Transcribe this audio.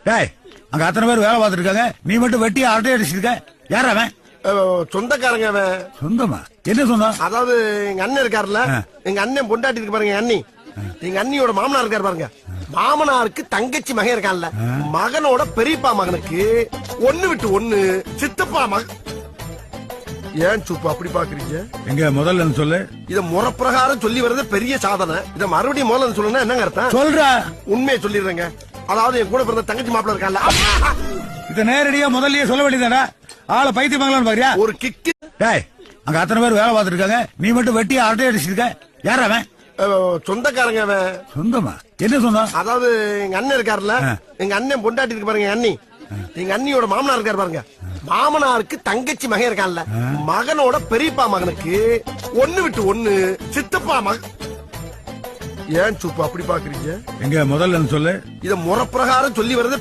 டேய், அங்க அத்தனை பேர் வேலை பார்த்துட்டு இருக்காங்க, நீ மட்டும் வெட்டி அரட்டை அடிச்சிருக்க. யார் அவன்? சொந்தக்காரங்க அவன். சொந்தமா? என்ன சொந்தம்? அதாவது எங்க அண்ணன் இருக்காருல்ல, எங்க அண்ணன் பொண்டாட்டி இருக்கு பாருங்க, எங்க அண்ணி. எங்க அண்ணியோட மாமனார் இருக்காரு பாருங்க. மாமனாருக்கு தங்கச்சி மகன் இருக்கான்ல, மகனோட பெரியப்பா மகனுக்கு ஒண்ணு விட்டு ஒண்ணு சித்தப்பா மகன். ஏன் சுப்பு அப்படி பாக்குறீங்க? எங்க முதல்ல சொல்லு. இத முறப்பிரகாரம் சொல்லி வர்றது பெரிய சாதனை. இத மறுபடியும் முதல்ல சொல்லணும்னா என்னங்க அர்த்தம்? சொல்றா. உண்மையை சொல்லிடுறேங்க. அதாவது என் கூட பிறந்த தங்கச்சி மாப்பிள்ள இருக்கான்ல, இத நேரடியா முதல்லயே சொல்ல வேண்டியதாடா. ஆளை பைத்தியமாங்களான்னு பாக்குறியா? ஒரு கிக்கு. டேய், அங்க அத்தனை பேர் வேலை பார்த்துட்டு இருக்காங்க, நீ மட்டும் வெட்டி அரட்டை அடிச்சிருக்க. யார் அவன்? சொந்தக்காரங்க அவன். சொந்தமா? என்ன சொந்தம்? அதாவது எங்க அண்ணன் இருக்காருல்ல, எங்க அண்ணன் பொண்டாட்டி இருக்கு பாருங்க, எங்க அண்ணி. எங்க அண்ணியோட மாமனார் இருக்காரு பாருங்க. மாமனாருக்கு தங்கச்சி மகன் இருக்கான்ல, மகனோட பெரியப்பா மகனுக்கு ஒண்ணு விட்டு ஒண்ணு சித்தப்பா மகன். ஏன் சுப்பு அப்படி பாக்குறீங்க? எங்க முதல்ல சொல்லு. இத முறப்பிரகாரம் சொல்லி வர்றது